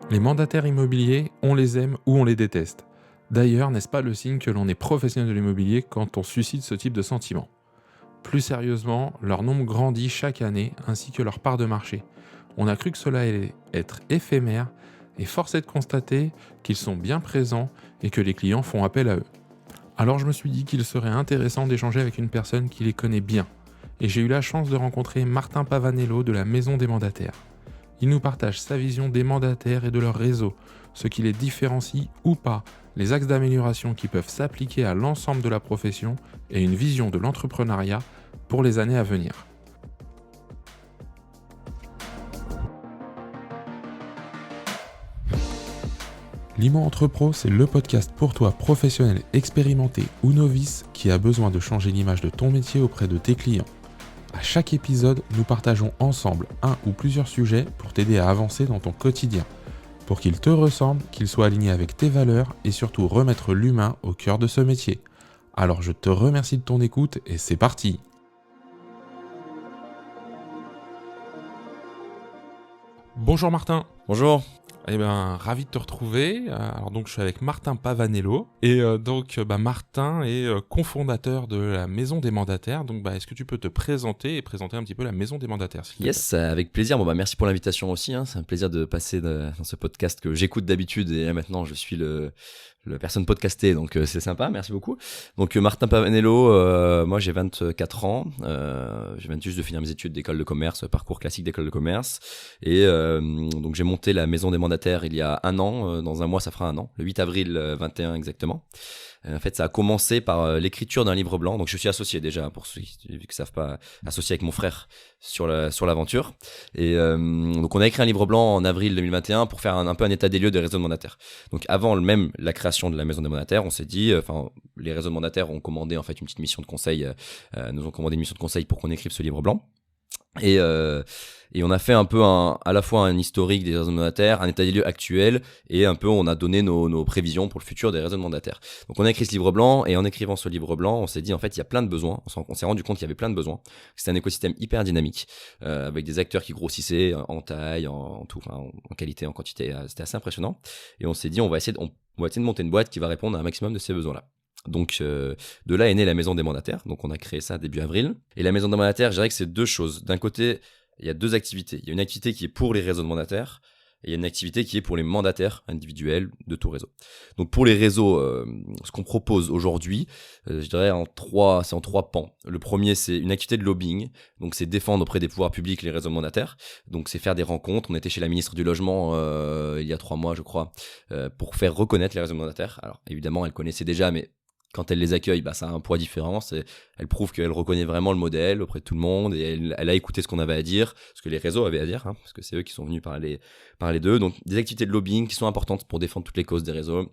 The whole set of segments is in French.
Les mandataires immobiliers, on les aime ou on les déteste. D'ailleurs, n'est-ce pas le signe que l'on est professionnel de l'immobilier quand on suscite ce type de sentiment? Plus sérieusement, leur nombre grandit chaque année ainsi que leur part de marché. On a cru que cela allait être éphémère et force est de constater qu'ils sont bien présents et que les clients font appel à eux. Alors je me suis dit qu'il serait intéressant d'échanger avec une personne qui les connaît bien. Et j'ai eu la chance de rencontrer Martin Pavanello de la Maison des Mandataires. Il nous partage sa vision des mandataires et de leur réseau, ce qui les différencie ou pas, les axes d'amélioration qui peuvent s'appliquer à l'ensemble de la profession et une vision de l'entrepreneuriat pour les années à venir. L'Iman Entrepro, c'est le podcast pour toi professionnel expérimenté ou novice qui a besoin de changer l'image de ton métier auprès de tes clients. À chaque épisode, nous partageons ensemble un ou plusieurs sujets pour t'aider à avancer dans ton quotidien, pour qu'il te ressemble, qu'il soit aligné avec tes valeurs et surtout remettre l'humain au cœur de ce métier. Alors je te remercie de ton écoute et c'est parti. Bonjour Martin. Bonjour. Eh ben, ravi de te retrouver. Alors donc je suis avec Martin Pavanello et Martin est cofondateur de la Maison des Mandataires. Donc est-ce que tu peux te présenter et présenter un petit peu la Maison des Mandataires, s'il te plaît? Yes, avec plaisir. Merci pour l'invitation aussi. C'est un plaisir de passer dans ce podcast que j'écoute d'habitude et là, maintenant je suis la personne podcastée, donc c'est sympa, merci beaucoup. Donc Martin Pavanello, moi j'ai 24 ans, je viens juste de finir mes études d'école de commerce, parcours classique d'école de commerce, et donc j'ai monté la Maison des Mandataires il y a un an, dans un mois ça fera un an, le 8 avril 21 exactement. En fait, ça a commencé par l'écriture d'un livre blanc. Donc, je suis associé déjà, pour ceux qui ne savent pas, associé avec mon frère sur l'aventure. Et donc, on a écrit un livre blanc en avril 2021 pour faire un peu un état des lieux des réseaux de mandataires. Donc, avant même la création de la Maison des Mandataires, on s'est dit, les réseaux de mandataires ont commandé en fait une petite mission de conseil, nous ont commandé une mission de conseil pour qu'on écrive ce livre blanc. Et on a fait un peu à la fois un historique des réseaux de mandataires, un état des lieux actuel, et un peu on a donné nos prévisions pour le futur des réseaux de mandataires. Donc on a écrit ce livre blanc, et en écrivant ce livre blanc, on s'est dit en fait il y a plein de besoins, on s'est rendu compte qu'il y avait plein de besoins, c'était un écosystème hyper dynamique, avec des acteurs qui grossissaient en taille, en tout, en qualité, en quantité, c'était assez impressionnant, et on s'est dit on va essayer de monter une boîte qui va répondre à un maximum de ces besoins-là. Donc de là est née la Maison des Mandataires, donc on a créé ça début avril. Et la Maison des Mandataires, je dirais que c'est deux choses. D'un côté, il y a deux activités. Il y a une activité qui est pour les réseaux de mandataires, et il y a une activité qui est pour les mandataires individuels de tout réseau. Donc pour les réseaux, ce qu'on propose aujourd'hui, je dirais c'est en trois pans. Le premier, c'est une activité de lobbying, donc c'est défendre auprès des pouvoirs publics les réseaux de mandataires. Donc c'est faire des rencontres. On était chez la ministre du Logement il y a 3 mois, je crois, pour faire reconnaître les réseaux de mandataires. Alors évidemment, elle connaissait déjà, mais quand elle les accueille, ça a un poids différent. Elle prouve qu'elle reconnaît vraiment le modèle auprès de tout le monde et elle a écouté ce qu'on avait à dire, ce que les réseaux avaient à dire, parce que c'est eux qui sont venus parler d'eux. Donc des activités de lobbying qui sont importantes pour défendre toutes les causes des réseaux.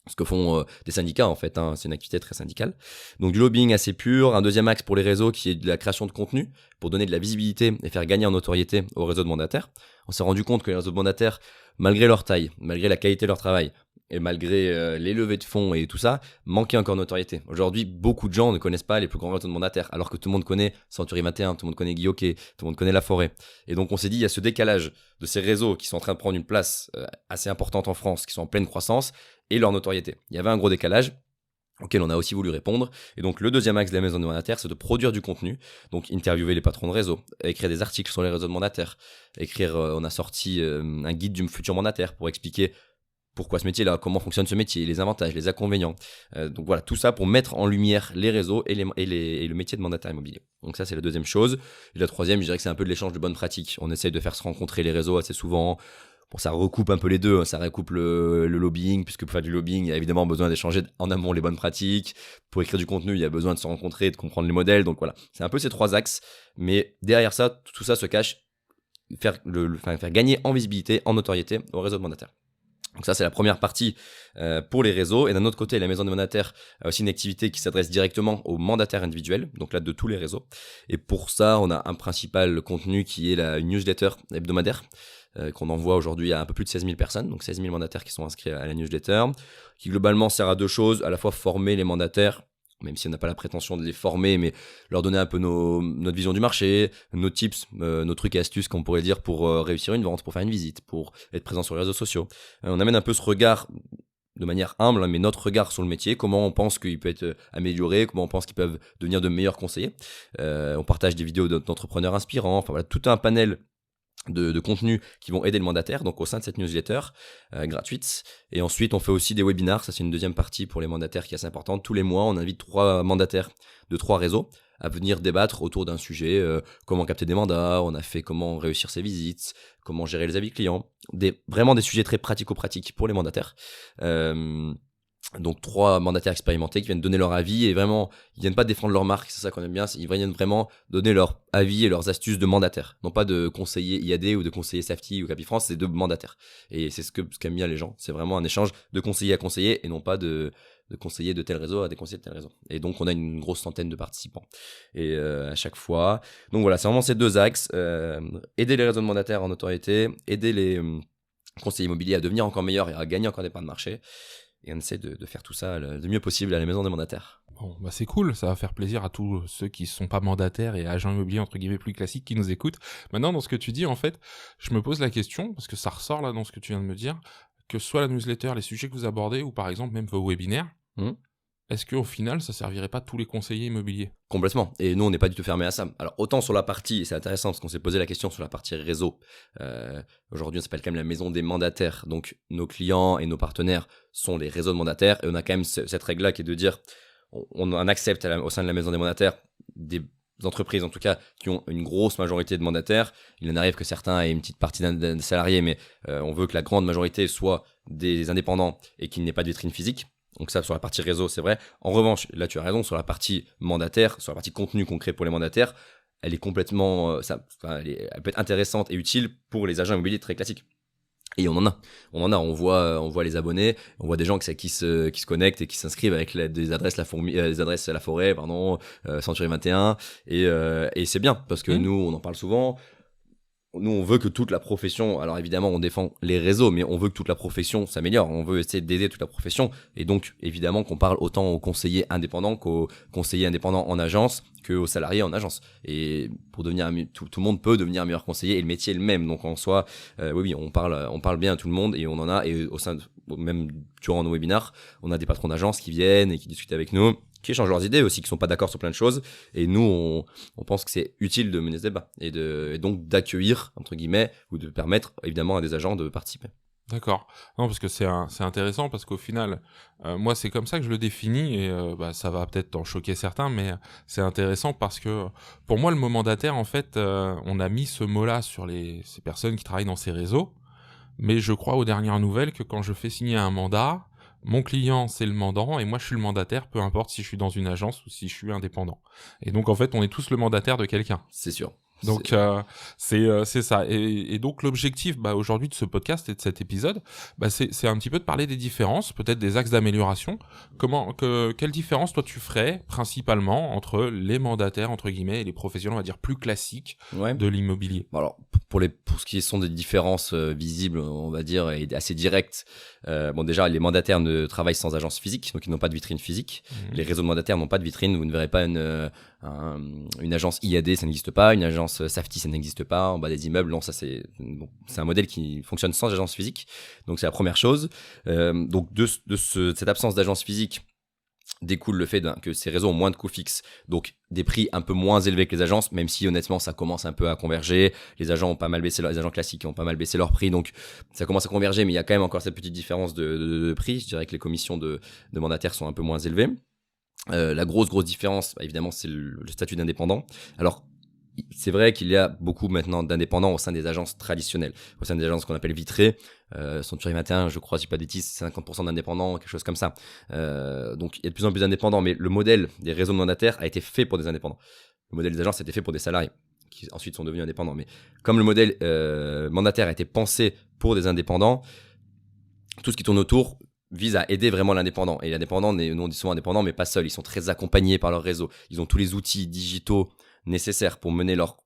Ce que font des syndicats en fait, c'est une activité très syndicale. Donc du lobbying assez pur, un deuxième axe pour les réseaux qui est de la création de contenu pour donner de la visibilité et faire gagner en notoriété aux réseaux de mandataires. On s'est rendu compte que les réseaux de mandataires, malgré leur taille, malgré la qualité de leur travail, et malgré les levées de fonds et tout ça, manquait encore de notoriété. Aujourd'hui, beaucoup de gens ne connaissent pas les plus grands réseaux de mandataires, alors que tout le monde connaît Century 21, tout le monde connaît Guy Hockey, tout le monde connaît La Forêt. Et donc on s'est dit, il y a ce décalage de ces réseaux qui sont en train de prendre une place assez importante en France, qui sont en pleine croissance, et leur notoriété. Il y avait un gros décalage auquel on a aussi voulu répondre. Et donc le deuxième axe de la Maison des Mandataires, c'est de produire du contenu, donc interviewer les patrons de réseau, écrire des articles sur les réseaux de mandataires, on a sorti un guide du futur mandataire pour expliquer pourquoi ce métier-là, comment fonctionne ce métier, les avantages, les inconvénients. Donc voilà, tout ça pour mettre en lumière les réseaux et le métier de mandataire immobilier. Donc ça, c'est la deuxième chose. Et la troisième, je dirais que c'est un peu de l'échange de bonnes pratiques. On essaye de faire se rencontrer les réseaux assez souvent. Bon, ça recoupe un peu les deux, ça recoupe le lobbying, puisque pour faire du lobbying, il y a évidemment besoin d'échanger en amont les bonnes pratiques. Pour écrire du contenu, il y a besoin de se rencontrer, de comprendre les modèles. Donc voilà, c'est un peu ces trois axes. Mais derrière ça, tout ça se cache, faire gagner en visibilité, en notoriété au réseau de mandataires. Donc ça, c'est la première partie pour les réseaux. Et d'un autre côté, la Maison des Mandataires a aussi une activité qui s'adresse directement aux mandataires individuels, donc là de tous les réseaux. Et pour ça, on a un principal contenu qui est une newsletter hebdomadaire qu'on envoie aujourd'hui à un peu plus de 16 000 personnes, donc 16 000 mandataires qui sont inscrits à la newsletter, qui globalement sert à deux choses, à la fois former les mandataires même si on n'a pas la prétention de les former, mais leur donner un peu notre vision du marché, nos tips, nos trucs et astuces qu'on pourrait dire pour réussir une vente, pour faire une visite, pour être présent sur les réseaux sociaux. On amène un peu ce regard de manière humble, mais notre regard sur le métier, comment on pense qu'il peut être amélioré, comment on pense qu'ils peuvent devenir de meilleurs conseillers. On partage des vidéos d'entrepreneurs inspirants, enfin voilà, tout un panel de contenus qui vont aider le mandataire, donc au sein de cette newsletter gratuite. Et ensuite, on fait aussi des webinars, ça c'est une deuxième partie pour les mandataires qui est assez importante. Tous les mois, on invite 3 mandataires de 3 réseaux à venir débattre autour d'un sujet, comment capter des mandats, on a fait comment réussir ses visites, comment gérer les avis clients, vraiment des sujets très pratico-pratiques pour les mandataires. Donc 3 mandataires expérimentés qui viennent donner leur avis et vraiment, ils viennent pas défendre leur marque, c'est ça qu'on aime bien, ils viennent vraiment donner leur avis et leurs astuces de mandataires, non pas de conseiller IAD ou de conseiller Safety ou Capifrance, c'est de mandataires. Et c'est ce qu'aiment bien les gens, c'est vraiment un échange de conseiller à conseiller et non pas de conseiller de tel réseau à des conseillers de tel réseau. Et donc on a une grosse centaine de participants et à chaque fois. Donc voilà, c'est vraiment ces 2 axes, aider les réseaux de mandataires en notoriété, aider les conseillers immobiliers à devenir encore meilleurs et à gagner encore des parts de marché. Et on essaie de faire tout ça le mieux possible à la maison des mandataires. Bon, bah c'est cool, ça va faire plaisir à tous ceux qui sont pas mandataires et agents immobiliers entre guillemets plus classiques qui nous écoutent. Maintenant, dans ce que tu dis, en fait, je me pose la question, parce que ça ressort là dans ce que tu viens de me dire, que ce soit la newsletter, les sujets que vous abordez, ou par exemple même vos webinaires, est-ce qu'au final, ça servirait pas tous les conseillers immobiliers ? Complètement. Et nous, on n'est pas du tout fermé à ça. Alors, autant sur la partie, et c'est intéressant parce qu'on s'est posé la question sur la partie réseau. Aujourd'hui, on s'appelle quand même la maison des mandataires. Donc, nos clients et nos partenaires sont les réseaux de mandataires. Et on a quand même cette règle-là qui est de dire, on accepte au sein de la maison des mandataires des entreprises, en tout cas, qui ont une grosse majorité de mandataires. Il en arrive que certains aient une petite partie d'un salarié, mais on veut que la grande majorité soit des indépendants et qu'il n'ait pas de vitrine physique. Donc ça, sur la partie réseau, c'est vrai. En revanche, là, tu as raison, sur la partie mandataire, sur la partie contenu concret pour les mandataires, elle est complètement, elle peut être intéressante et utile pour les agents immobiliers très classiques. Et on voit les abonnés, on voit des gens qui se connectent et qui s'inscrivent avec des adresses la forêt, Century 21, et c'est bien parce que nous, on en parle souvent. Nous, on veut que toute la profession, alors évidemment, on défend les réseaux, mais on veut que toute la profession s'améliore. On veut essayer d'aider toute la profession. Et donc, évidemment, qu'on parle autant aux conseillers indépendants qu'aux conseillers indépendants en agence, qu'aux salariés en agence. Et pour devenir tout le monde peut devenir meilleur conseiller et le métier est le même. Donc, en soi, oui, on parle bien à tout le monde et on en a. Et au sein même durant nos webinars, on a des patrons d'agence qui viennent et qui discutent avec nous, qui échangent leurs idées aussi, qui sont pas d'accord sur plein de choses. Et nous, on pense que c'est utile de mener ce débat et donc d'accueillir, entre guillemets, ou de permettre évidemment à des agents de participer. D'accord. Non, parce que c'est intéressant, parce qu'au final, moi, c'est comme ça que je le définis, et ça va peut-être en choquer certains, mais c'est intéressant parce que, pour moi, le mot mandataire, en fait, on a mis ce mot-là sur ces personnes qui travaillent dans ces réseaux, mais je crois aux dernières nouvelles que quand je fais signer un mandat, mon client, c'est le mandant, et moi, je suis le mandataire, peu importe si je suis dans une agence ou si je suis indépendant. Et donc, en fait, on est tous le mandataire de quelqu'un. C'est sûr. Donc c'est ça. Et donc l'objectif aujourd'hui de ce podcast et de cet épisode, c'est un petit peu de parler des différences, peut-être des axes d'amélioration. Quelle différence toi tu ferais principalement entre les mandataires entre guillemets et les professionnels, on va dire plus classiques de l'immobilier? Alors pour ce qui sont des différences visibles, on va dire, et assez directes. Déjà les mandataires ne travaillent sans agence physique, donc ils n'ont pas de vitrine physique. Les réseaux de mandataires n'ont pas de vitrine. Vous ne verrez pas une agence IAD, ça n'existe pas. Une agence Safety, ça n'existe pas. En bas des immeubles, non, ça c'est un modèle qui fonctionne sans agence physique. Donc c'est la première chose. Donc de cette absence d'agence physique découle le fait que ces réseaux ont moins de coûts fixes, donc des prix un peu moins élevés que les agences, même si honnêtement ça commence un peu à converger. Les agents classiques ont pas mal baissé leurs prix, donc ça commence à converger, mais il y a quand même encore cette petite différence de prix. Je dirais que les commissions de mandataires sont un peu moins élevées. La grosse différence, évidemment, c'est le statut d'indépendant. Alors c'est vrai qu'il y a beaucoup maintenant d'indépendants au sein des agences traditionnelles, au sein des agences qu'on appelle vitrées. Century 21, je crois, si je dis pas de bêtises, c'est 50% d'indépendants, quelque chose comme ça. Donc il y a de plus en plus d'indépendants, mais le modèle des réseaux de mandataires a été fait pour des indépendants. Le modèle des agences a été fait pour des salariés, qui ensuite sont devenus indépendants. Mais comme le modèle mandataire a été pensé pour des indépendants, tout ce qui tourne autour vise à aider vraiment l'indépendant. Et l'indépendant, nous on dit souvent indépendant, mais pas seul. Ils sont très accompagnés par leur réseau. Ils ont tous les outils digitaux nécessaires pour mener leur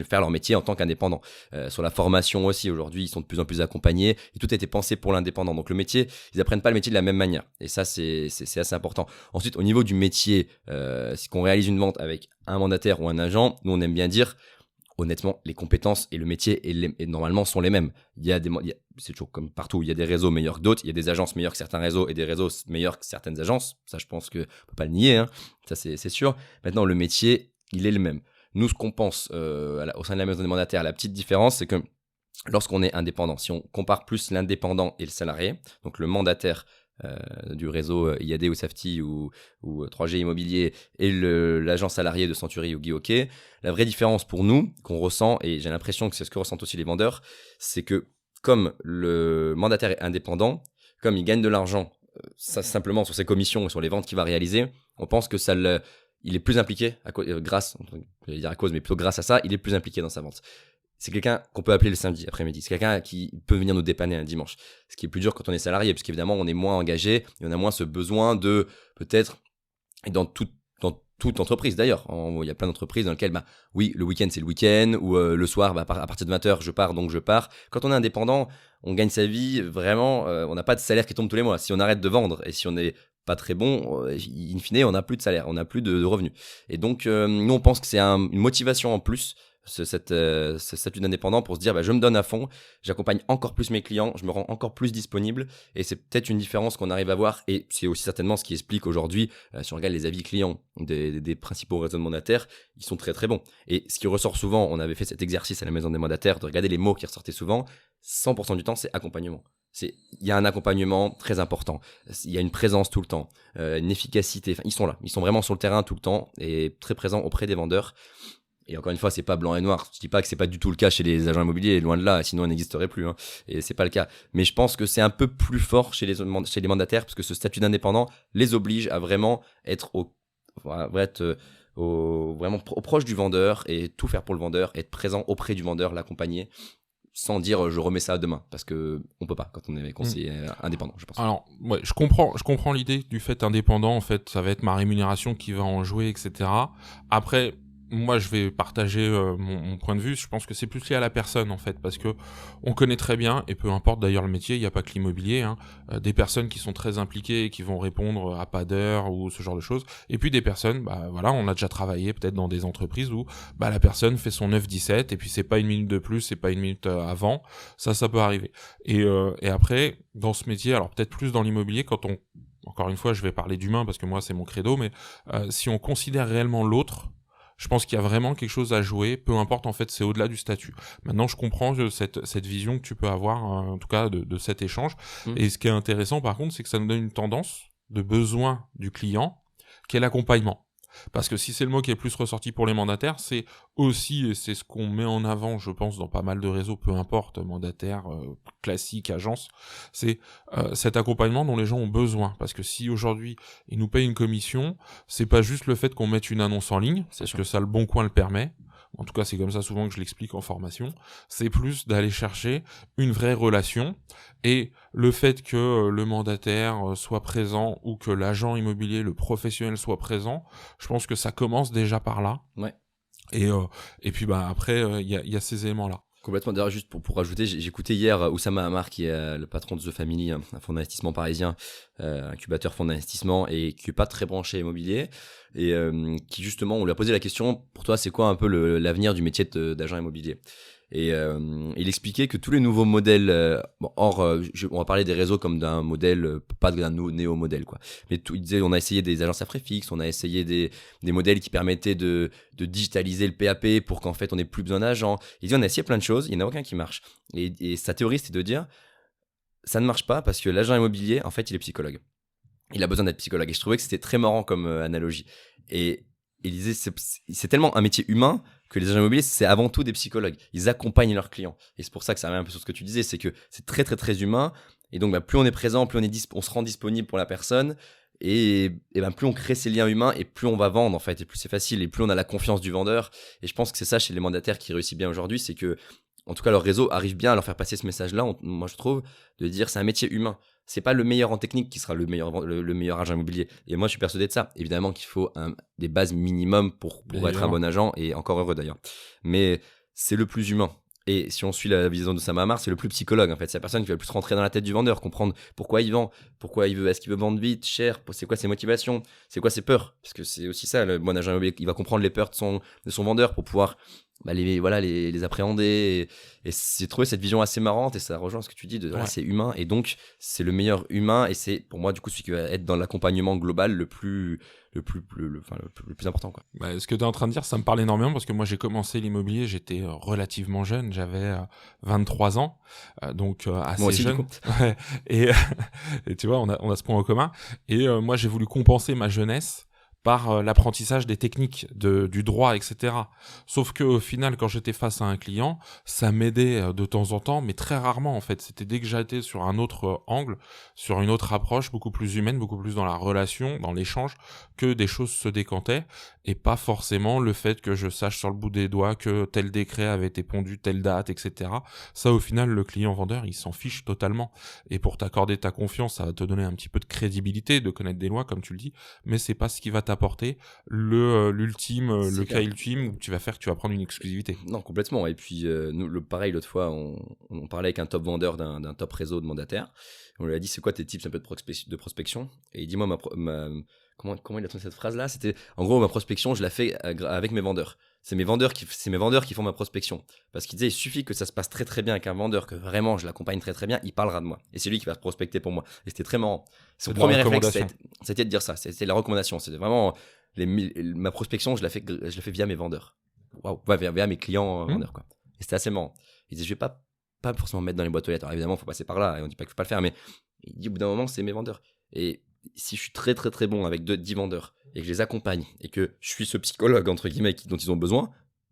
faire leur métier en tant qu'indépendant. Sur la formation aussi, aujourd'hui, ils sont de plus en plus accompagnés et tout a été pensé pour l'indépendant. Donc le métier, ils apprennent pas le métier de la même manière. Et ça, c'est assez important. Ensuite, au niveau du métier, si qu'on réalise une vente avec un mandataire ou un agent, nous, on aime bien dire, honnêtement, les compétences et le métier et normalement sont les mêmes. C'est toujours comme partout, il y a des réseaux meilleurs que d'autres, il y a des agences meilleures que certains réseaux et des réseaux meilleurs que certaines agences. Ça, je pense qu'on ne peut pas le nier, hein. Ça, c'est sûr. Maintenant, le métier, il est le même. Nous, ce qu'on pense au sein de la maison des mandataires, la petite différence, c'est que lorsqu'on est indépendant, si on compare plus l'indépendant et le salarié, donc le mandataire du réseau IAD ou Safety ou 3G Immobilier et l'agent salarié de Century ou Guy Hockey, la vraie différence pour nous qu'on ressent, et j'ai l'impression que c'est ce que ressentent aussi les vendeurs, c'est que comme le mandataire est indépendant, comme il gagne de l'argent simplement sur ses commissions et sur les ventes qu'il va réaliser, on pense que il est plus impliqué grâce à ça, il est plus impliqué dans sa vente. C'est quelqu'un qu'on peut appeler le samedi après-midi. C'est quelqu'un qui peut venir nous dépanner un dimanche. Ce qui est plus dur quand on est salarié, parce qu'évidemment, on est moins engagé et on a moins ce besoin de, peut-être, et dans toute entreprise d'ailleurs. Il y a plein d'entreprises dans lesquelles, oui, le week-end, c'est le week-end, ou le soir, à partir de 20h, je pars, donc je pars. Quand on est indépendant, on gagne sa vie, vraiment, on n'a pas de salaire qui tombe tous les mois. Si on arrête de vendre et si on n'est pas très bon, in fine, on n'a plus de salaire, on n'a plus de revenus. Et donc, nous, on pense que c'est une motivation en plus, ce statut d'indépendant, pour se dire je me donne à fond, j'accompagne encore plus mes clients, je me rends encore plus disponible, et c'est peut-être une différence qu'on arrive à voir, et c'est aussi certainement ce qui explique aujourd'hui, si on regarde les avis clients des principaux réseaux de mandataires, ils sont très très bons. Et ce qui ressort souvent, on avait fait cet exercice à la maison des mandataires de regarder les mots qui ressortaient souvent, 100% du temps c'est accompagnement. Il y a un accompagnement très important, il y a une présence tout le temps, une efficacité, ils sont là, ils sont vraiment sur le terrain tout le temps et très présents auprès des vendeurs. Et encore une fois, c'est pas blanc et noir. Je dis pas que c'est pas du tout le cas chez les agents immobiliers, loin de là, sinon elle n'existerait plus, hein. Et c'est pas le cas. Mais je pense que c'est un peu plus fort chez les mandataires, parce que ce statut d'indépendant les oblige à vraiment être vraiment proche du vendeur et tout faire pour le vendeur, être présent auprès du vendeur, l'accompagner, sans dire je remets ça demain, parce que on peut pas quand on est conseiller indépendant, je pense. Alors, ouais, je comprends l'idée du fait indépendant. En fait, ça va être ma rémunération qui va en jouer, etc. Après, moi, je vais partager mon point de vue. Je pense que c'est plus lié à la personne, en fait, parce que on connaît très bien, et peu importe d'ailleurs le métier, il n'y a pas que l'immobilier, hein, des personnes qui sont très impliquées et qui vont répondre à pas d'heure ou ce genre de choses. Et puis des personnes, voilà, on a déjà travaillé peut-être dans des entreprises où la personne fait son 9-17 et puis c'est pas une minute de plus, c'est pas une minute avant. Ça peut arriver. Et après, dans ce métier, alors peut-être plus dans l'immobilier, encore une fois, je vais parler d'humain parce que moi c'est mon credo, mais si on considère réellement l'autre, je pense qu'il y a vraiment quelque chose à jouer, peu importe, en fait, c'est au-delà du statut. Maintenant, je comprends cette vision que tu peux avoir, en tout cas, de cet échange. Et ce qui est intéressant, par contre, c'est que ça nous donne une tendance de besoin du client, qui est l'accompagnement. Parce que si c'est le mot qui est plus ressorti pour les mandataires, c'est aussi, et c'est ce qu'on met en avant, je pense, dans pas mal de réseaux, peu importe, mandataires, classiques, agences, c'est cet accompagnement dont les gens ont besoin. Parce que si aujourd'hui, ils nous payent une commission, c'est pas juste le fait qu'on mette une annonce en ligne, parce que ça, le Bon Coin le permet. En tout cas, c'est comme ça souvent que je l'explique en formation. C'est plus d'aller chercher une vraie relation, et le fait que le mandataire soit présent ou que l'agent immobilier, le professionnel soit présent, je pense que ça commence déjà par là. Ouais. Et puis après, il y a ces éléments-là. Complètement. D'ailleurs, juste pour rajouter, j'écoutais hier Oussama Hamar, qui est le patron de The Family, un fonds d'investissement parisien, incubateur fonds d'investissement, et qui est pas très branché immobilier, et qui justement, on lui a posé la question, pour toi, c'est quoi un peu l'avenir du métier d'agent immobilier? Et il expliquait que tous les nouveaux modèles, on va parler des réseaux comme d'un modèle, pas d'un néo-modèle, quoi. Mais il disait, on a essayé des agences à frais fixes, on a essayé des modèles qui permettaient de digitaliser le PAP pour qu'en fait on n'ait plus besoin d'agents. Il dit, on a essayé plein de choses, il n'y en a aucun qui marche. Et sa théorie, c'était de dire, ça ne marche pas parce que l'agent immobilier, en fait, il est psychologue. Il a besoin d'être psychologue. Et je trouvais que c'était très marrant comme analogie. Et il disait, c'est tellement un métier humain que les agents immobiliers, c'est avant tout des psychologues. Ils accompagnent leurs clients. Et c'est pour ça que ça revient un peu sur ce que tu disais, c'est que c'est très, très, très humain. Et donc, plus on est présent, plus on se rend disponible pour la personne. Et plus on crée ces liens humains, et plus on va vendre, en fait. Et plus c'est facile, et plus on a la confiance du vendeur. Et je pense que c'est ça chez les mandataires qui réussit bien aujourd'hui, c'est que en tout cas leur réseau arrive bien à leur faire passer ce message-là, moi je trouve, de dire c'est un métier humain. C'est pas le meilleur en technique qui sera le meilleur agent immobilier. Et moi je suis persuadé de ça. Évidemment qu'il faut des bases minimum pour être un bon agent, et encore heureux d'ailleurs. Mais c'est le plus humain. Et si on suit la vision de Sam Hamar, c'est le plus psychologue en fait. C'est la personne qui va le plus rentrer dans la tête du vendeur, comprendre pourquoi il vend, est-ce qu'il veut vendre vite, cher, c'est quoi ses motivations, c'est quoi ses peurs. Parce que c'est aussi ça, le bon agent immobilier, il va comprendre les peurs de son vendeur pour pouvoir les appréhender. Et j'ai trouvé cette vision assez marrante, et ça rejoint ce que tu dis, c'est humain, et donc c'est le meilleur humain, et c'est pour moi du coup celui qui va être dans l'accompagnement global le plus important, quoi. Ce que tu es en train de dire, ça me parle énormément, parce que moi j'ai commencé l'immobilier, j'étais relativement jeune, j'avais 23 ans, donc assez moi aussi, jeune. du coup. Ouais. Et tu vois, on a ce point en commun. Et moi j'ai voulu compenser ma jeunesse par l'apprentissage des techniques du droit, etc. Sauf que au final, quand j'étais face à un client, ça m'aidait de temps en temps, mais très rarement en fait. C'était dès que j'étais sur un autre angle, sur une autre approche, beaucoup plus humaine, beaucoup plus dans la relation, dans l'échange, que des choses se décantaient, et pas forcément le fait que je sache sur le bout des doigts que tel décret avait été pondu telle date, etc. Ça, au final, le client vendeur, il s'en fiche totalement. Et pour t'accorder ta confiance, ça va te donner un petit peu de crédibilité, de connaître des lois, comme tu le dis, mais c'est pas ce qui va t'apporter le cas ultime où tu vas prendre une exclusivité. Non, complètement. Et puis nous, pareil, l'autre fois on parlait avec un top vendeur d'un top réseau de mandataires. On lui a dit c'est quoi tes tips un peu de prospection, et il dit moi comment il a trouvé cette phrase là, c'était en gros ma prospection je la fais avec mes vendeurs. C'est mes vendeurs qui font ma prospection, parce qu'il disait il suffit que ça se passe très très bien avec un vendeur, que vraiment je l'accompagne très très bien, il parlera de moi, et c'est lui qui va prospecter pour moi. Et c'était très marrant. Son premier réflexe c'était de dire ça, c'était la recommandation, c'était vraiment ma prospection je la fais via mes vendeurs. Waouh, via mes clients vendeurs, quoi. Et c'était assez marrant. Il disait je vais pas forcément mettre dans les boîtes aux lettres, alors évidemment il faut passer par là, et on dit pas qu'il faut pas le faire, mais il dit au bout d'un moment c'est mes vendeurs. Et si je suis très très très bon avec 10 vendeurs, et que je les accompagne, et que je suis ce psychologue entre guillemets dont ils ont besoin,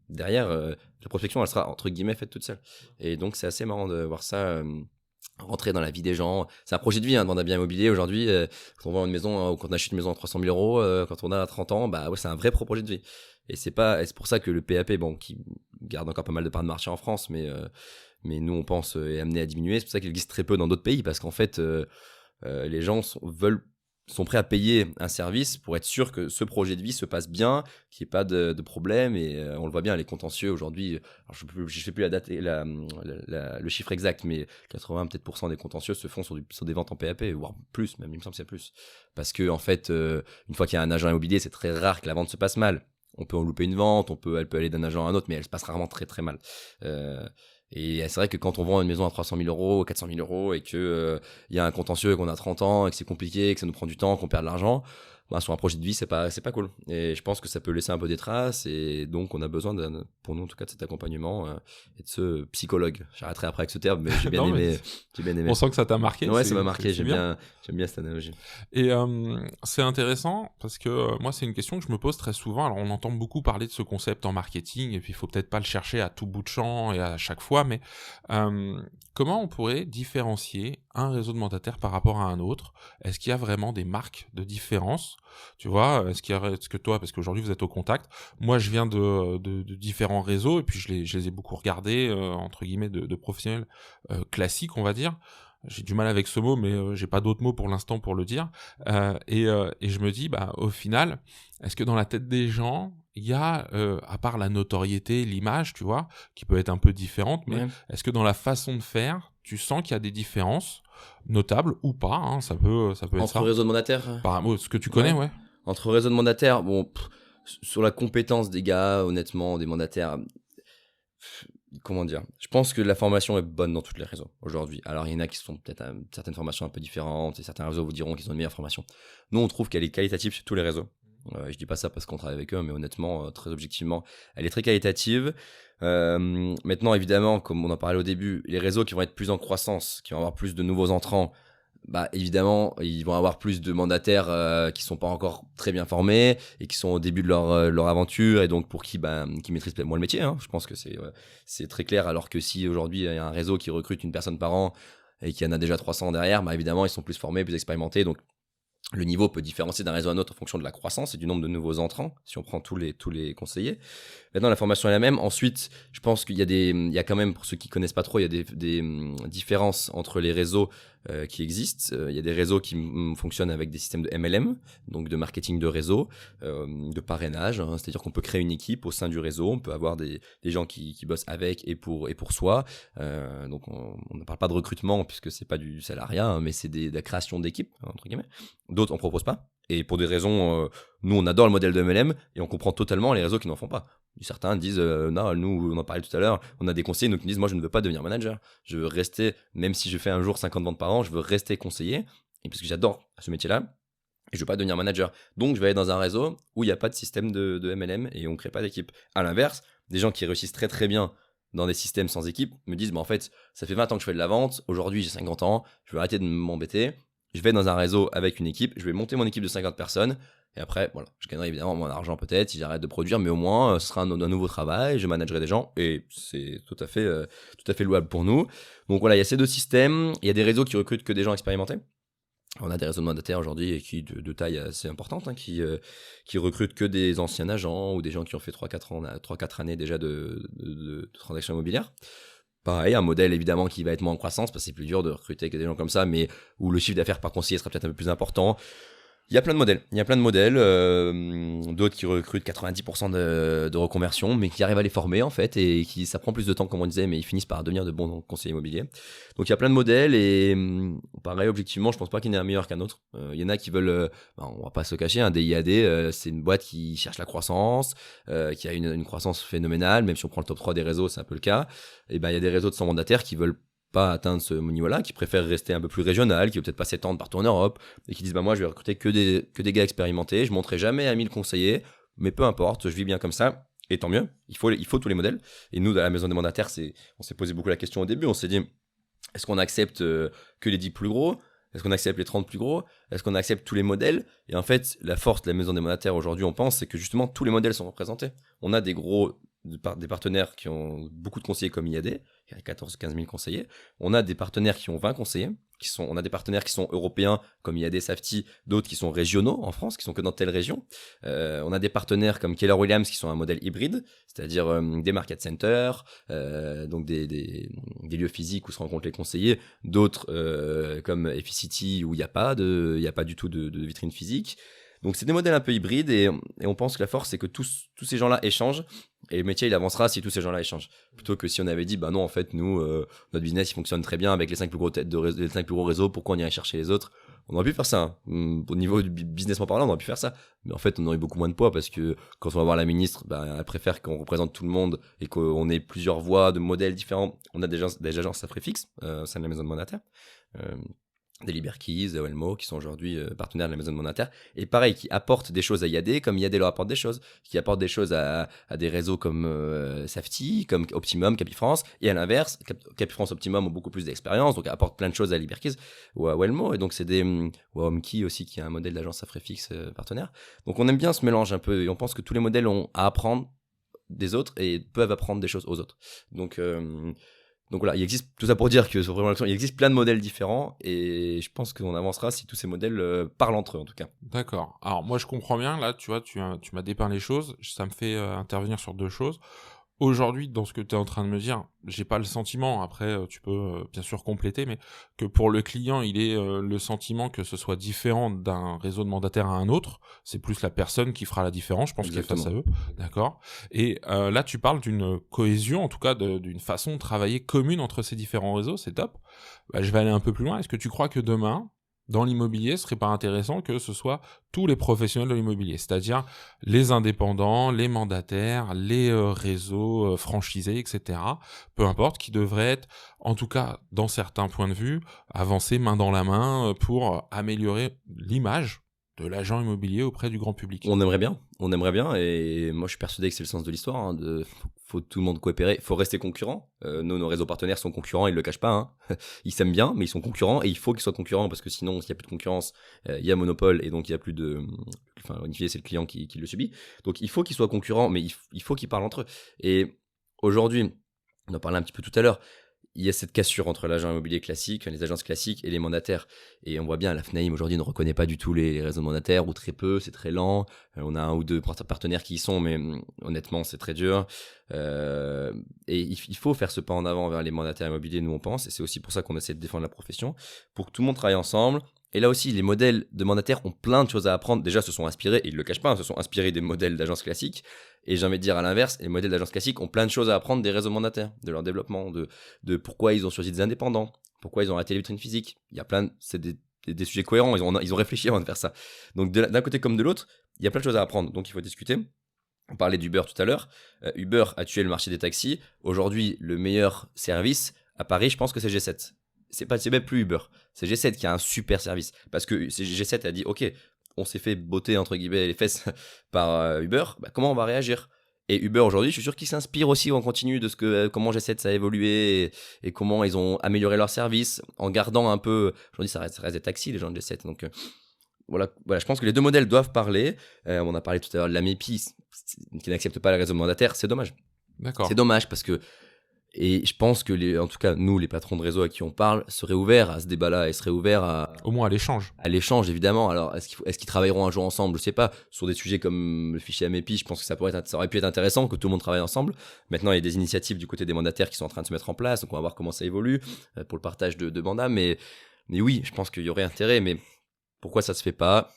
derrière la prospection elle sera entre guillemets faite toute seule. Et donc c'est assez marrant de voir ça rentrer dans la vie des gens. C'est un projet de vie, de vendre un bien immobilier aujourd'hui. Quand on vend une maison, ou quand on achète une maison à 300 000 euros, quand on a 30 ans, c'est un vrai projet de vie. Et c'est pour ça que le PAP, qui garde encore pas mal de parts de marché en France, mais nous on pense est amené à diminuer. C'est pour ça qu'il existe très peu dans d'autres pays, parce qu'en fait les gens sont prêts à payer un service pour être sûr que ce projet de vie se passe bien, qu'il n'y ait pas de problème. Et on le voit bien, les contentieux aujourd'hui, alors je ne sais plus la date et le chiffre exact, mais 80% peut-être des contentieux se font sur des ventes en PAP, voire plus, même il me semble que c'est plus. Parce que en fait, une fois qu'il y a un agent immobilier, c'est très rare que la vente se passe mal. On peut en louper une vente, elle peut aller d'un agent à un autre, mais elle se passe rarement très très mal. Et c'est vrai que quand on vend une maison à 300 000 euros, 400 000 euros, et que y a un contentieux, qu'on a 30 ans, et que c'est compliqué, que ça nous prend du temps, qu'on perd de l'argent, sur un projet de vie, c'est pas cool. Et je pense que ça peut laisser un peu des traces, et donc on a besoin, pour nous en tout cas, de cet accompagnement et de ce psychologue. J'arrêterai après avec ce terme, mais j'ai bien aimé. On sent que ça t'a marqué. Ouais, ça m'a marqué, j'aime bien cette analogie. Et c'est intéressant, parce que moi, c'est une question que je me pose très souvent. Alors, on entend beaucoup parler de ce concept en marketing, et puis il faut peut-être pas le chercher à tout bout de champ et à chaque fois, mais comment on pourrait différencier un réseau de mandataires par rapport à un autre? Est-ce qu'il y a vraiment des marques de différence? Tu vois, est-ce que toi, parce qu'aujourd'hui vous êtes au contact, moi je viens de différents réseaux, et puis je les ai beaucoup regardés, entre guillemets, de professionnels classiques, on va dire. J'ai du mal avec ce mot, mais j'ai pas d'autres mots pour l'instant pour le dire. Et je me dis, au final, est-ce que dans la tête des gens, il y a, à part la notoriété, l'image, tu vois, qui peut être un peu différente, mais est-ce que dans la façon de faire, tu sens qu'il y a des différences notables ou pas, hein, ça peut être entre ça. réseaux de mandataires, ce que tu connais, ouais. Entre réseaux de mandataires, sur la compétence des gars, honnêtement, des mandataires, comment dire, je pense que la formation est bonne dans tous les réseaux aujourd'hui. Alors il y en a qui sont peut-être certaines formations un peu différentes, et certains réseaux vous diront qu'ils ont une meilleure formation. Nous on trouve qu'elle est qualitative sur tous les réseaux. Je dis pas ça parce qu'on travaille avec eux, mais honnêtement, très objectivement, elle est très qualitative. Maintenant évidemment, comme on en parlait au début, les réseaux qui vont être plus en croissance, qui vont avoir plus de nouveaux entrants, évidemment ils vont avoir plus de mandataires qui sont pas encore très bien formés et qui sont au début de leur aventure, et donc pour qui maîtrisent moins le métier, hein. Je pense que c'est très clair. Alors que si aujourd'hui il y a un réseau qui recrute une personne par an et qui en a déjà 300 derrière, évidemment ils sont plus formés, plus expérimentés, donc Le niveau peut différencier d'un réseau à un autre en fonction de la croissance et du nombre de nouveaux entrants, si on prend tous les conseillers. Maintenant, la formation est la même. Ensuite, je pense qu'il y a quand même, pour ceux qui connaissent pas trop, il y a des différences entre les réseaux qui existent. Il y a des réseaux qui fonctionnent avec des systèmes de MLM, donc de marketing de réseau, de parrainage, hein. C'est-à-dire qu'on peut créer une équipe au sein du réseau, on peut avoir des gens qui bossent avec et pour soi. Donc on ne parle pas de recrutement puisque c'est pas du salariat, hein, mais c'est de la création d'équipe, entre guillemets. D'autres on propose pas. Et pour des raisons, nous on adore le modèle de MLM et on comprend totalement les réseaux qui n'en font pas. Certains disent, non, nous on en parlait tout à l'heure, on a des conseillers nous qui disent, moi je ne veux pas devenir manager. Je veux rester, même si je fais un jour 50 ventes par an, je veux rester conseiller. Et parce que j'adore ce métier-là, et je veux pas devenir manager. Donc je vais aller dans un réseau où il n'y a pas de système de MLM et on crée pas d'équipe. À l'inverse, des gens qui réussissent très très bien dans des systèmes sans équipe me disent, en fait, ça fait 20 ans que je fais de la vente, aujourd'hui j'ai 50 ans, je vais arrêter de m'embêter. Je vais dans un réseau avec une équipe, je vais monter mon équipe de 50 personnes, et après, voilà, je gagnerai évidemment mon argent peut-être si j'arrête de produire, mais au moins, ce sera un nouveau travail, je managerai des gens, et c'est tout à fait louable pour nous. Donc voilà, il y a ces deux systèmes, il y a des réseaux qui recrutent que des gens expérimentés. On a des réseaux de mandataires aujourd'hui et qui de taille assez importante, hein, qui recrutent que des anciens agents ou des gens qui ont fait 3-4 années déjà de transactions immobilières. Pareil, un modèle évidemment qui va être moins en croissance parce que c'est plus dur de recruter que des gens comme ça, mais où le chiffre d'affaires par conseiller sera peut-être un peu plus important. Il y a plein de modèles, d'autres qui recrutent 90% de reconversion, mais qui arrivent à les former en fait, et ça prend plus de temps comme on disait, mais ils finissent par devenir de bons conseillers immobiliers. Donc il y a plein de modèles, et pareil, objectivement, je pense pas qu'il y en ait un meilleur qu'un autre. Il y en a qui veulent, on va pas se le cacher, un DIAD, c'est une boîte qui cherche la croissance, qui a une croissance phénoménale, même si on prend le top 3 des réseaux, c'est un peu le cas. Et ben il y a des réseaux de 100 mandataires qui veulent pas atteindre ce niveau-là, qui préfèrent rester un peu plus régional, qui veulent peut-être pas s'étendre partout en Europe, et qui disent moi je vais recruter que des gars expérimentés, je monterai jamais à 1000 conseillers, mais peu importe, je vis bien comme ça, et tant mieux, il faut tous les modèles. Et nous, dans la maison des mandataires, on s'est posé beaucoup la question au début, on s'est dit, est-ce qu'on accepte que les 10 plus gros? Est-ce qu'on accepte les 30 plus gros? Est-ce qu'on accepte tous les modèles? Et en fait, la force de la maison des mandataires aujourd'hui, on pense, c'est que justement tous les modèles sont représentés. On a des partenaires qui ont beaucoup de conseillers comme IAD, il y a 14-15 000 conseillers. On a des partenaires qui ont 20 conseillers. On a des partenaires qui sont européens comme IAD, Safety, d'autres qui sont régionaux en France, qui sont que dans telle région. On a des partenaires comme Keller Williams qui sont un modèle hybride, c'est-à-dire des market centers, donc des lieux physiques où se rencontrent les conseillers. D'autres comme Efficity où il n'y a pas du tout de vitrine physique. Donc c'est des modèles un peu hybrides, et on pense que la force c'est que tous ces gens-là échangent, et le métier il avancera si tous ces gens-là échangent. Plutôt que si on avait dit non, en fait nous notre business il fonctionne très bien avec les 5 plus gros réseaux, pourquoi on irait chercher les autres? On aurait pu faire ça, hein. Au niveau du businessment parlant, on aurait pu faire ça, mais en fait on aurait beaucoup moins de poids, parce que quand on va voir la ministre, elle préfère qu'on représente tout le monde et qu'on ait plusieurs voix de modèles différents. On a des agences à frais fixes au sein de la maison de mandataire, des Liberkeys, Welmo, qui sont aujourd'hui partenaires de la maison de mandataire, et pareil, qui apportent des choses à IAD, comme IAD leur apporte des choses, qui apportent des choses à des réseaux comme Safety, comme Optimum, Capifrance, et à l'inverse, Capifrance, Optimum ont beaucoup plus d'expérience, donc apportent plein de choses à Liberkeys ou à Welmo, et donc c'est ou à Homekey aussi, qui est un modèle d'agence à frais fixes partenaire. Donc on aime bien ce mélange un peu, et on pense que tous les modèles ont à apprendre des autres, et peuvent apprendre des choses aux autres. Donc voilà, il existe, tout ça pour dire que sur Vraiment Action, il existe plein de modèles différents, et je pense qu'on avancera si tous ces modèles parlent entre eux en tout cas. D'accord. Alors moi je comprends bien, là tu vois, tu m'as dépeint les choses, ça me fait intervenir sur deux choses. Aujourd'hui, dans ce que tu es en train de me dire, j'ai pas le sentiment, après tu peux bien sûr compléter, mais que pour le client, il ait le sentiment que ce soit différent d'un réseau de mandataires à un autre. C'est plus la personne qui fera la différence, je pense, qu'elle face à eux. D'accord. Et là, tu parles d'une cohésion, en tout cas d'une façon de travailler commune entre ces différents réseaux, c'est top. Bah, je vais aller un peu plus loin. Est-ce que tu crois que demain, dans l'immobilier, ce serait pas intéressant que ce soit tous les professionnels de l'immobilier, c'est-à-dire les indépendants, les mandataires, les réseaux franchisés, etc. Peu importe, qui devraient être, en tout cas, dans certains points de vue, avancer main dans la main pour améliorer l'image de l'agent immobilier auprès du grand public. On aimerait bien, et moi je suis persuadé que c'est le sens de l'histoire, hein, faut tout le monde coopérer, faut rester concurrent. Nos réseaux partenaires sont concurrents, ils le cachent pas, hein. Ils s'aiment bien, mais ils sont concurrents, et il faut qu'ils soient concurrents, parce que sinon s'il y a plus de concurrence, il y a monopole, et donc il y a plus de, enfin c'est le client qui le subit. Donc il faut qu'ils soient concurrents, mais il faut qu'ils parlent entre eux. Et aujourd'hui, on en parlait un petit peu tout à l'heure, il y a cette cassure entre l'agent immobilier classique, les agences classiques et les mandataires. Et on voit bien, la FNAIM aujourd'hui ne reconnaît pas du tout les réseaux mandataires, ou très peu, c'est très lent. On a un ou deux partenaires qui y sont, mais honnêtement, c'est très dur. Et il faut faire ce pas en avant vers les mandataires immobiliers, nous on pense, et c'est aussi pour ça qu'on essaie de défendre la profession, pour que tout le monde travaille ensemble. Et là aussi, les modèles de mandataires ont plein de choses à apprendre. Déjà, se sont inspirés, et ils ne le cachent pas, se sont inspirés des modèles d'agences classiques. Et j'ai envie de dire à l'inverse, les modèles d'agences classiques ont plein de choses à apprendre des réseaux mandataires, de leur développement, de pourquoi ils ont choisi des indépendants, pourquoi ils ont arrêté les vitrines physiques. Il y a c'est des sujets cohérents, ils ont réfléchi avant de faire ça. Donc d'un côté comme de l'autre, il y a plein de choses à apprendre, donc il faut discuter. On parlait d'Uber tout à l'heure. Uber a tué le marché des taxis. Aujourd'hui, le meilleur service à Paris, je pense que c'est G7. C'est même plus Uber, c'est G7 qui a un super service. Parce que G7 a dit, ok, on s'est fait botter entre guillemets les fesses par Uber, comment on va réagir? Et Uber aujourd'hui, je suis sûr qu'ils s'inspirent aussi en continu de comment G7 ça a évolué et comment ils ont amélioré leur service en gardant un peu. Aujourd'hui, ça reste des taxis, les gens de G7. Donc voilà, je pense que les deux modèles doivent parler. On a parlé tout à l'heure de la MEPI qui n'accepte pas les réseaux mandataires. C'est dommage. D'accord. C'est dommage parce que. Et je pense que, en tout cas, nous, les patrons de réseau à qui on parle, seraient ouverts à ce débat-là et seraient ouverts au moins à l'échange. À l'échange, évidemment. Alors, est-ce qu'ils travailleront un jour ensemble? Je sais pas. Sur des sujets comme le fichier AMEPI, je pense que ça aurait pu être intéressant que tout le monde travaille ensemble. Maintenant, il y a des initiatives du côté des mandataires qui sont en train de se mettre en place. Donc, on va voir comment ça évolue pour le partage de mandats. Mais oui, je pense qu'il y aurait intérêt. Mais pourquoi ça se fait pas?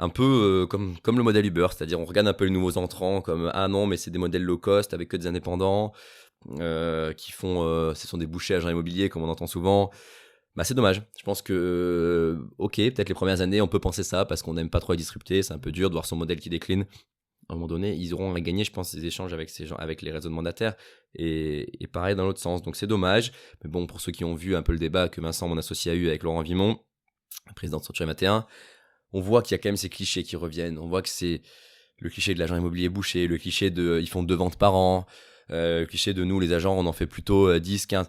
Un peu comme le modèle Uber, c'est-à-dire on regarde un peu les nouveaux entrants comme ah non mais c'est des modèles low cost avec que des indépendants qui font ce sont des bouchers agents immobiliers comme on entend souvent. C'est dommage. Je pense que ok, peut-être les premières années on peut penser ça parce qu'on n'aime pas trop les disrupter, c'est un peu dur de voir son modèle qui décline. À un moment donné, ils auront à gagner, je pense, des échanges avec ces gens, avec les réseaux de mandataires et pareil dans l'autre sens. Donc c'est dommage. Mais bon, pour ceux qui ont vu un peu le débat que Vincent, mon associé, a eu avec Laurent Vimon, président de Century 21, on voit qu'il y a quand même ces clichés qui reviennent. On voit que c'est le cliché de l'agent immobilier bouché, le cliché de ils font 2 ventes par an, le cliché de nous, les agents, on en fait plutôt 10, 15.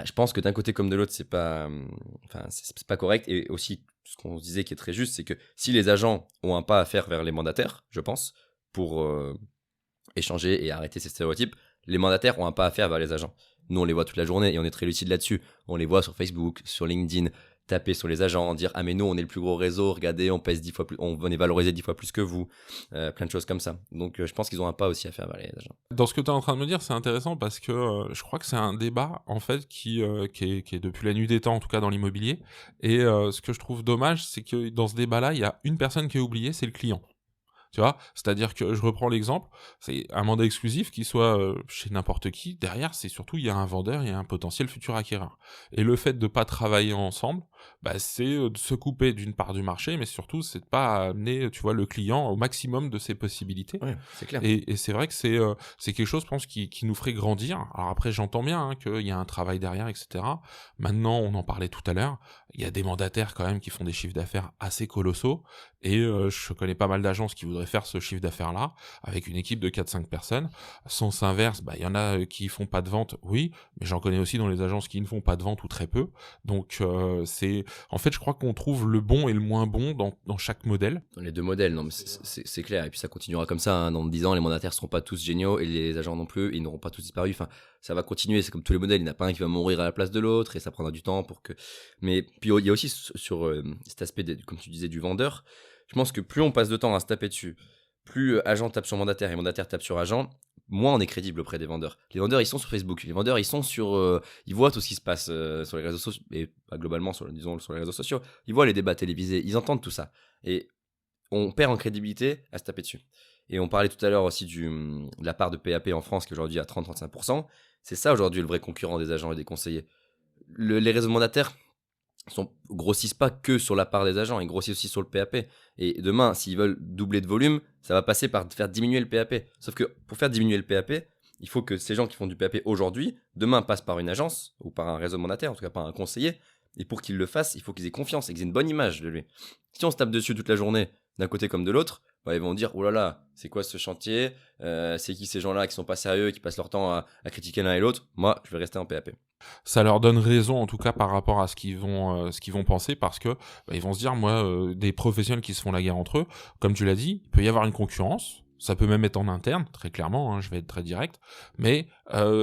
Je pense que d'un côté comme de l'autre, c'est pas correct. Et aussi, ce qu'on se disait qui est très juste, c'est que si les agents ont un pas à faire vers les mandataires, je pense, pour échanger et arrêter ces stéréotypes, les mandataires ont un pas à faire vers les agents. Nous, on les voit toute la journée et on est très lucide là-dessus. On les voit sur Facebook, sur LinkedIn, taper sur les agents, dire ah mais nous on est le plus gros réseau, regardez on pèse 10 fois plus, on est valorisé 10 fois plus que vous, plein de choses comme ça. Donc je pense qu'ils ont un pas aussi à faire vers les agents. Dans ce que tu es en train de me dire, c'est intéressant parce que je crois que c'est un débat en fait qui est depuis la nuit des temps en tout cas dans l'immobilier. Et ce que je trouve dommage, c'est que dans ce débat-là, il y a une personne qui est oubliée, c'est le client. Tu vois, c'est-à-dire que je reprends l'exemple, c'est un mandat exclusif qui soit chez n'importe qui, derrière c'est surtout il y a un vendeur et un potentiel futur acquéreur. Et le fait de pas travailler ensemble, c'est de se couper d'une part du marché, mais surtout c'est de pas amener, tu vois, le client au maximum de ses possibilités. Ouais, c'est clair. Et c'est vrai que c'est quelque chose, je pense, qui nous ferait grandir. Alors après, j'entends bien qu'il y a un travail derrière, etc. Maintenant, on en parlait tout à l'heure, il y a des mandataires quand même qui font des chiffres d'affaires assez colossaux, et je connais pas mal d'agences qui voudraient faire ce chiffre d'affaires-là, avec une équipe de 4-5 personnes. Sens inverse, il y en a qui font pas de vente, oui, mais j'en connais aussi dans les agences qui ne font pas de vente ou très peu. Donc en fait, je crois qu'on trouve le bon et le moins bon dans chaque modèle. Dans les deux modèles, non, mais c'est clair. Et puis ça continuera comme ça, hein. Dans 10 ans, les mandataires seront pas tous géniaux et les agents non plus, ils n'auront pas tous disparu. Enfin, ça va continuer, c'est comme tous les modèles, il n'y en a pas un qui va mourir à la place de l'autre et ça prendra du temps pour que... Mais puis il y a aussi sur cet aspect, comme tu disais, du vendeur. Je pense que plus on passe de temps à se taper dessus, plus agent tape sur mandataire et mandataire tape sur agent, moins on est crédible auprès des vendeurs. Les vendeurs, ils sont sur Facebook. Les vendeurs, ils sont ils voient tout ce qui se passe sur les réseaux sociaux, et pas globalement sur les réseaux sociaux. Ils voient les débats télévisés, ils entendent tout ça. Et on perd en crédibilité à se taper dessus. Et on parlait tout à l'heure aussi de la part de PAP en France, qui est aujourd'hui à 30-35%. C'est ça aujourd'hui le vrai concurrent des agents et des conseillers. Les réseaux mandataires grossissent pas que sur la part des agents, ils grossissent aussi sur le PAP. Et demain, s'ils veulent doubler de volume, ça va passer par faire diminuer le PAP. Sauf que pour faire diminuer le PAP, il faut que ces gens qui font du PAP aujourd'hui, demain passent par une agence ou par un réseau mandataire, en tout cas par un conseiller. Et pour qu'ils le fassent, il faut qu'ils aient confiance et qu'ils aient une bonne image de lui. Si on se tape dessus toute la journée, d'un côté comme de l'autre, ils vont dire oh là là, c'est quoi ce chantier, c'est qui ces gens-là qui sont pas sérieux, qui passent leur temps à critiquer l'un et l'autre. Moi, je vais rester en PAP. Ça leur donne raison en tout cas par rapport à ce qu'ils vont penser, parce que ils vont se dire, moi, des professionnels qui se font la guerre entre eux, comme tu l'as dit, il peut y avoir une concurrence, Ça peut même être en interne, très clairement, hein, je vais être très direct. Mais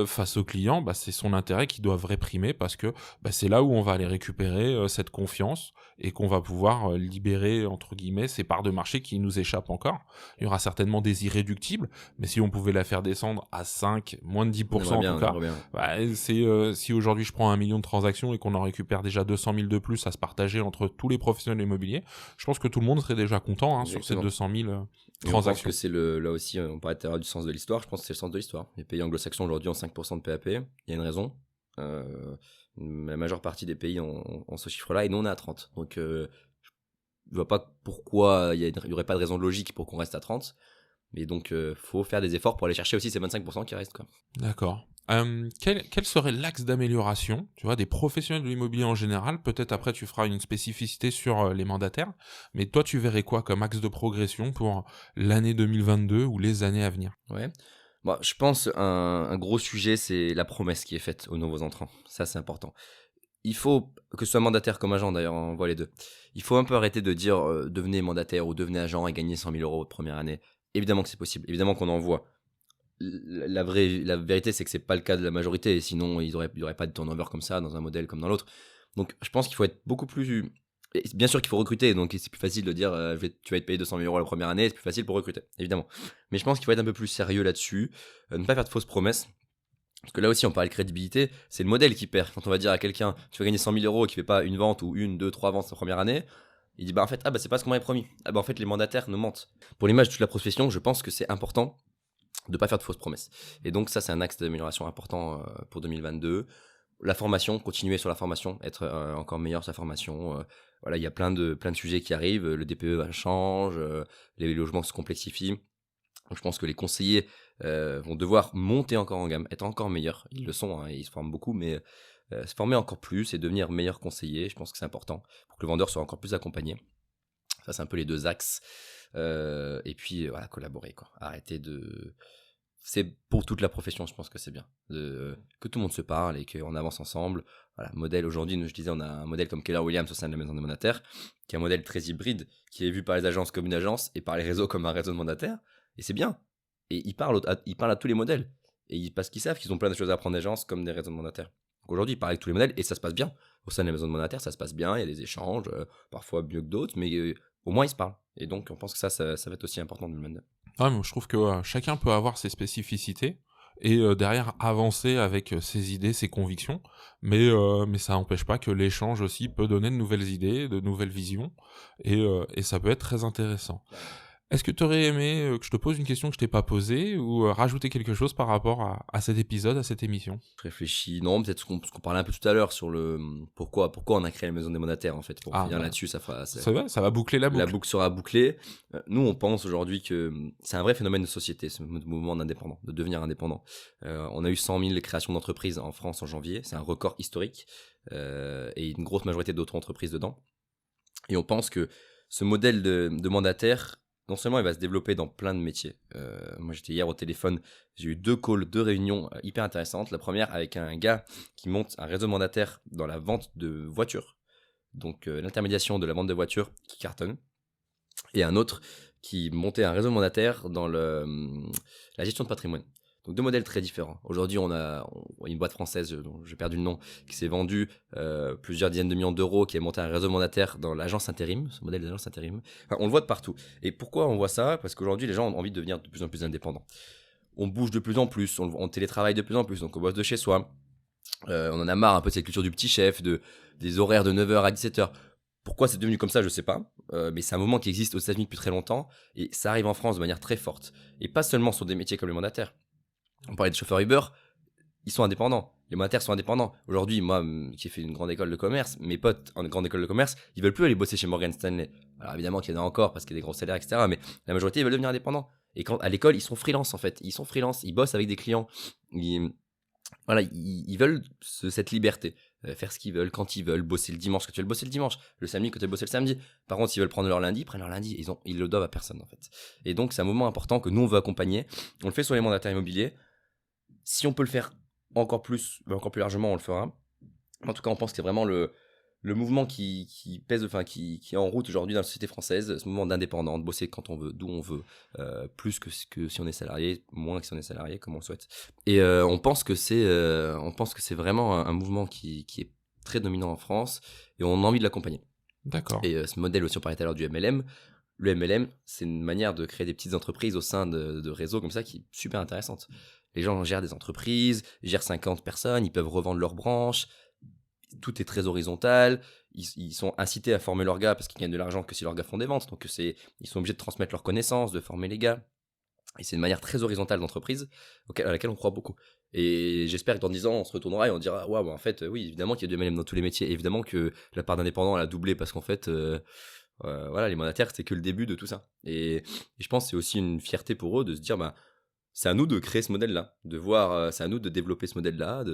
face au client, c'est son intérêt qui doit réprimer parce que c'est là où on va aller récupérer cette confiance et qu'on va pouvoir libérer, entre guillemets, ces parts de marché qui nous échappent encore. Il y aura certainement des irréductibles, mais si on pouvait la faire descendre à 5, moins de 10% en tout cas, si aujourd'hui je prends 1 million de transactions et qu'on en récupère déjà 200 000 de plus à se partager entre tous les professionnels immobiliers, je pense que tout le monde serait déjà content sur ces 200 000 transactions. Je pense que c'est là aussi, on parlait du sens de l'histoire, je pense que c'est le sens de l'histoire. Les pays anglo-saxons aujourd'hui ont 5% de PAP, il y a une raison. La majeure partie des pays ont ce chiffre-là et nous on est à 30. Donc je vois pas pourquoi il y aurait pas de raison logique pour qu'on reste à 30. Mais donc faut faire des efforts pour aller chercher aussi ces 25% qui restent, quoi. D'accord. Quel serait l'axe d'amélioration, tu vois, des professionnels de l'immobilier en général? Peut-être après tu feras une spécificité sur les mandataires, mais toi tu verrais quoi comme axe de progression pour l'année 2022 ou les années à venir? Ouais. Je pense un gros sujet, c'est la promesse qui est faite aux nouveaux entrants. Ça, c'est important. Il faut, que ce soit mandataire comme agent d'ailleurs, on voit les deux, il faut un peu arrêter de dire devenez mandataire ou devenez agent et gagnez 100 000 euros votre première année. Évidemment que c'est possible, évidemment qu'on en voit. La vérité, c'est que c'est pas le cas de la majorité, et sinon il y aurait pas de turnover comme ça dans un modèle comme dans l'autre. Donc je pense qu'il faut être beaucoup plus... Et bien sûr qu'il faut recruter, donc c'est plus facile de dire tu vas être payé 200 000 euros la première année, c'est plus facile pour recruter, évidemment. Mais je pense qu'il faut être un peu plus sérieux là-dessus, ne pas faire de fausses promesses. Parce que là aussi, on parle de crédibilité, c'est le modèle qui perd. Quand on va dire à quelqu'un, tu vas gagner 100 000 euros et qui fait pas une vente ou 1, 2, 3 ventes sa première année, il dit en fait, c'est pas ce qu'on m'avait promis. En fait, les mandataires nous mentent. Pour l'image de toute la profession, je pense que c'est important de pas faire de fausses promesses. Et donc ça, c'est un axe d'amélioration important pour 2022. La formation, continuer sur la formation, être encore meilleur sur la formation. Voilà, il y a plein de sujets qui arrivent. Le DPE change, les logements se complexifient. Donc, je pense que les conseillers vont devoir monter encore en gamme, être encore meilleurs. Ils le sont, ils se forment beaucoup, mais se former encore plus et devenir meilleur conseiller, je pense que c'est important pour que le vendeur soit encore plus accompagné. Ça, c'est un peu les deux axes. Et puis, voilà, collaborer, quoi. Arrêter de... C'est pour toute la profession, je pense que c'est bien. Que tout le monde se parle et qu'on avance ensemble. Voilà, modèle aujourd'hui, je disais, on a un modèle comme Keller Williams au sein de la maison des mandataires, qui est un modèle très hybride, qui est vu par les agences comme une agence et par les réseaux comme un réseau de mandataires. Et c'est bien. Et ils parlent à tous les modèles. Parce qu'ils savent qu'ils ont plein de choses à apprendre des agences comme des réseaux de mandataires. Donc aujourd'hui, ils parlent avec tous les modèles et ça se passe bien. Au sein de la maison de mandataires, ça se passe bien. Il y a des échanges, parfois mieux que d'autres, mais au moins ils se parlent. Et donc, on pense que ça va être aussi important de le mener. Ouais, moi, je trouve que chacun peut avoir ses spécificités et derrière avancer avec ses idées, ses convictions, mais ça n'empêche pas que l'échange aussi peut donner de nouvelles idées, de nouvelles visions, et ça peut être très intéressant. Est-ce que tu aurais aimé que je te pose une question que je t'ai pas posée ou rajouter quelque chose par rapport à cet épisode, à cette émission? Je réfléchis. Non, peut-être ce qu'on parlait un peu tout à l'heure sur le pourquoi on a créé la maison des mandataires, en fait. Pour finir là-dessus, ça va boucler la boucle. La boucle sera bouclée. Nous, on pense aujourd'hui que c'est un vrai phénomène de société, ce mouvement d'indépendant, de devenir indépendant. On a eu 100 000 créations d'entreprises en France en janvier. C'est un record historique et une grosse majorité d'autres entreprises dedans. Et on pense que ce modèle de mandataire, non seulement il va se développer dans plein de métiers. Moi, j'étais hier au téléphone, j'ai eu 2 réunions hyper intéressantes. La première avec un gars qui monte un réseau mandataire dans la vente de voitures, donc l'intermédiation de la vente de voitures qui cartonne, et un autre qui montait un réseau mandataire dans la gestion de patrimoine. Donc 2 modèles très différents. Aujourd'hui, on a une boîte française, dont j'ai perdu le nom, qui s'est vendue plusieurs dizaines de millions d'euros, qui a monté un réseau mandataire dans l'agence intérim, ce modèle d'agence intérim. Enfin, on le voit de partout. Et pourquoi on voit ça? Parce qu'aujourd'hui, les gens ont envie de devenir de plus en plus indépendants. On bouge de plus en plus, on télétravaille de plus en plus, donc on bosse de chez soi. On en a marre un peu de cette culture du petit chef, des horaires de 9h à 17h. Pourquoi c'est devenu comme ça, je sais pas. Mais c'est un mouvement qui existe aux États-Unis depuis très longtemps, et ça arrive en France de manière très forte. Et pas seulement sur des métiers comme les mandataires. On parlait de chauffeurs Uber, ils sont indépendants. Les mandataires sont indépendants. Aujourd'hui, moi, qui ai fait une grande école de commerce, mes potes en grande école de commerce, ils veulent plus aller bosser chez Morgan Stanley. Alors évidemment qu'il y en a encore parce qu'il y a des gros salaires, etc. Mais la majorité, ils veulent devenir indépendants. Et à l'école, ils sont freelance en fait. Ils sont freelance, ils bossent avec des clients. Ils veulent cette liberté. Faire ce qu'ils veulent, quand ils veulent, bosser le dimanche quand tu veux bosser le dimanche, le samedi quand tu veux bosser le samedi. Par contre, s'ils veulent prendre leur lundi, prennent leur lundi. Ils le doivent à personne en fait. Et donc, c'est un mouvement important que nous, on veut accompagner. On le fait sur les mandataires immobiliers. Si on peut le faire encore plus largement, on le fera. En tout cas, on pense que c'est vraiment le mouvement qui pèse, enfin qui est en route aujourd'hui dans la société française, ce mouvement d'indépendant, de bosser quand on veut, d'où on veut, plus que si on est salarié, moins que si on est salarié, comme on le souhaite. Et on pense que c'est vraiment un mouvement qui est très dominant en France, et on a envie de l'accompagner. D'accord. Et ce modèle aussi, on parlait tout à l'heure du MLM. Le MLM, c'est une manière de créer des petites entreprises au sein de réseaux comme ça qui est super intéressante. Les gens gèrent des entreprises, gèrent 50 personnes, ils peuvent revendre leurs branches. Tout est très horizontal, ils sont incités à former leurs gars parce qu'ils gagnent de l'argent que si leurs gars font des ventes, donc ils sont obligés de transmettre leurs connaissances, de former les gars, et c'est une manière très horizontale d'entreprise à laquelle on croit beaucoup. Et j'espère que dans 10 ans on se retournera et on dira waouh, en fait oui, évidemment qu'il y a du MLM dans tous les métiers, évidemment que la part d'indépendants elle a doublé parce qu'en fait voilà, les mandataires c'est que le début de tout ça, et je pense que c'est aussi une fierté pour eux de se dire c'est à nous de créer ce modèle-là, de voir, c'est à nous de développer ce modèle-là.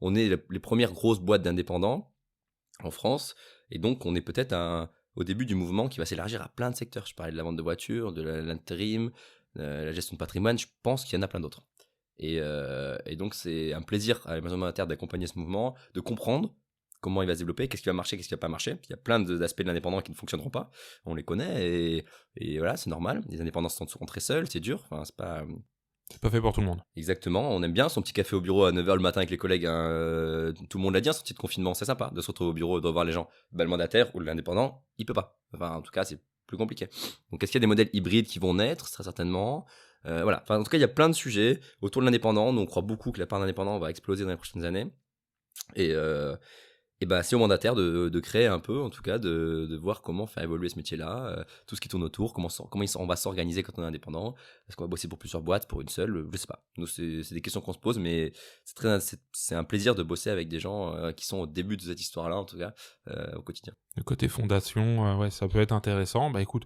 On est les premières grosses boîtes d'indépendants en France, et donc on est peut-être au début du mouvement qui va s'élargir à plein de secteurs. Je parlais de la vente de voitures, de l'intérim, la gestion de patrimoine, je pense qu'il y en a plein d'autres. Et donc c'est un plaisir à la maison mandataire d'accompagner ce mouvement, de comprendre comment il va se développer, qu'est-ce qui va marcher, qu'est-ce qui va pas marcher. Il y a plein d'aspects de l'indépendant qui ne fonctionneront pas, on les connaît, et voilà, c'est normal. Les indépendants se sentent souvent très seuls, c'est dur, enfin, C'est pas fait pour tout le monde. Exactement, on aime bien son petit café au bureau à 9h le matin avec les collègues, hein. Tout le monde l'a dit, sortie de confinement, c'est sympa de se retrouver au bureau, de revoir les gens. Le mandataire ou l'indépendant, il peut pas. Enfin, en tout cas, c'est plus compliqué. Donc, est-ce qu'il y a des modèles hybrides qui vont naître? Très certainement. Voilà. Enfin, en tout cas, il y a plein de sujets autour de l'indépendant. Nous, on croit beaucoup que la part d'indépendant va exploser dans les prochaines années. Et c'est au mandataire de créer un peu, en tout cas, de voir comment faire évoluer ce métier-là, tout ce qui tourne autour, comment on va s'organiser quand on est indépendant, est-ce qu'on va bosser pour plusieurs boîtes, pour une seule, je sais pas. Nous, c'est des questions qu'on se pose, mais c'est un plaisir de bosser avec des gens qui sont au début de cette histoire-là, en tout cas, au quotidien. Le côté fondation, ouais, ça peut être intéressant. Bah écoute,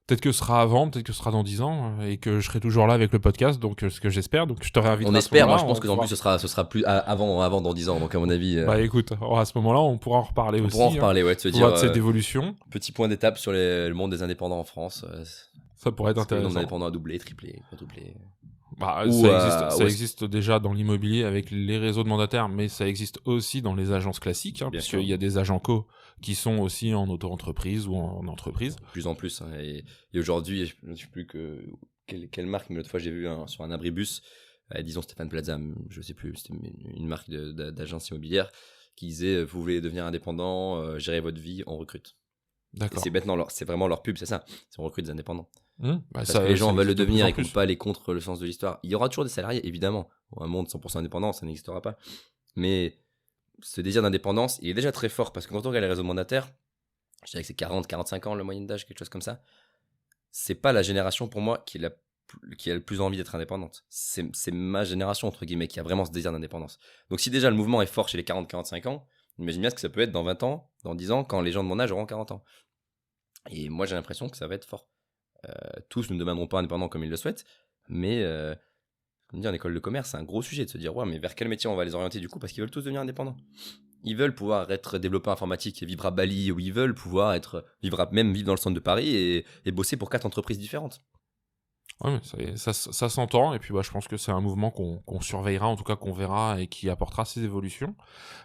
peut-être que ce sera avant, peut-être que ce sera dans 10 ans, et que je serai toujours là avec le podcast, donc ce que j'espère. Donc je te réinvite. On espère, moi je pense que en plus ce sera plus avant dans 10 ans, donc à mon avis. Bah écoute, à ce moment-là, on pourra en reparler aussi. On pourra en reparler, ouais, de se dire. De cette évolution. Petit point d'étape sur le monde des indépendants en France. Ça pourrait être intéressant. Le nombre d'indépendants a doublé, triplé, quadruplé. Bah, ça existe déjà dans l'immobilier avec les réseaux de mandataires, mais ça existe aussi dans les agences classiques, hein, parce qu'il y a des agents co qui sont aussi en auto-entreprise ou en entreprise. De plus en plus. Hein, et aujourd'hui, je ne sais plus quelle marque, mais l'autre fois j'ai vu sur un abribus, disons Stéphane Plaza, je ne sais plus, c'était une marque d'agence immobilière qui disait vous voulez devenir indépendant, gérer votre vie, on recrute. D'accord. Et c'est maintenant c'est vraiment leur pub, c'est ça. C'est on recrute des indépendants. Parce que les gens veulent le devenir et ne pas aller contre le sens de l'histoire. Il y aura toujours des salariés, évidemment. Un monde 100% indépendant, ça n'existera pas. Mais ce désir d'indépendance, il est déjà très fort parce que quand on regarde les réseaux mandataires, je dirais que c'est 40-45 ans le moyenne d'âge, quelque chose comme ça. C'est pas la génération pour moi qui a le plus envie d'être indépendante. C'est ma génération, entre guillemets, qui a vraiment ce désir d'indépendance. Donc si déjà le mouvement est fort chez les 40-45 ans, imagine bien ce que ça peut être dans 20 ans, dans 10 ans, quand les gens de mon âge auront 40 ans. Et moi j'ai l'impression que ça va être fort. Tous ne deviendront pas indépendants comme ils le souhaitent, mais comme dire en école de commerce, c'est un gros sujet de se dire ouais, mais vers quel métier on va les orienter du coup, parce qu'ils veulent tous devenir indépendants. Ils veulent pouvoir être développeurs informatiques et vivre à Bali, ou ils veulent pouvoir vivre dans le centre de Paris et bosser pour 4 entreprises différentes. Ouais, mais ça s'entend, et puis je pense que c'est un mouvement qu'on surveillera, en tout cas qu'on verra et qui apportera ses évolutions.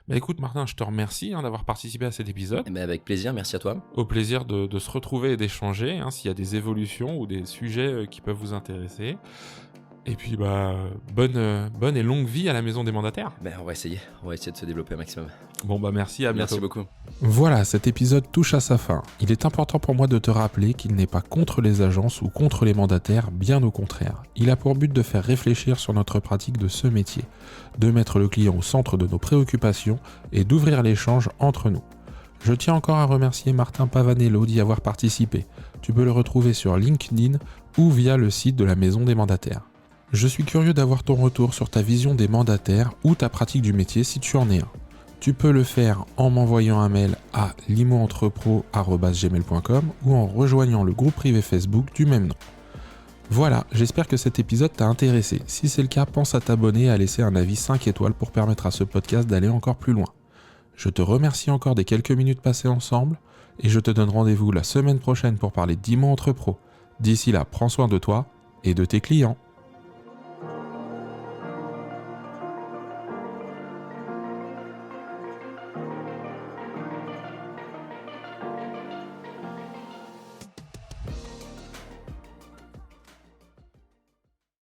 Bah écoute Martin, je te remercie d'avoir participé à cet épisode. Mais avec plaisir, merci à toi. Au plaisir de se retrouver et d'échanger, hein, s'il y a des évolutions ou des sujets qui peuvent vous intéresser. Et puis bonne et longue vie à la maison des mandataires. On va essayer de se développer un maximum. Bon merci, à bientôt. Merci beaucoup. Voilà, cet épisode touche à sa fin. Il est important pour moi de te rappeler qu'il n'est pas contre les agences ou contre les mandataires, bien au contraire. Il a pour but de faire réfléchir sur notre pratique de ce métier, de mettre le client au centre de nos préoccupations et d'ouvrir l'échange entre nous. Je tiens encore à remercier Martin Pavanello d'y avoir participé. Tu peux le retrouver sur LinkedIn ou via le site de la Maison des Mandataires. Je suis curieux d'avoir ton retour sur ta vision des mandataires ou ta pratique du métier si tu en es un. Tu peux le faire en m'envoyant un mail à limoentrepro@gmail.com ou en rejoignant le groupe privé Facebook du même nom. Voilà, j'espère que cet épisode t'a intéressé. Si c'est le cas, pense à t'abonner et à laisser un avis 5 étoiles pour permettre à ce podcast d'aller encore plus loin. Je te remercie encore des quelques minutes passées ensemble et je te donne rendez-vous la semaine prochaine pour parler d'Imo Entrepro. D'ici là, prends soin de toi et de tes clients.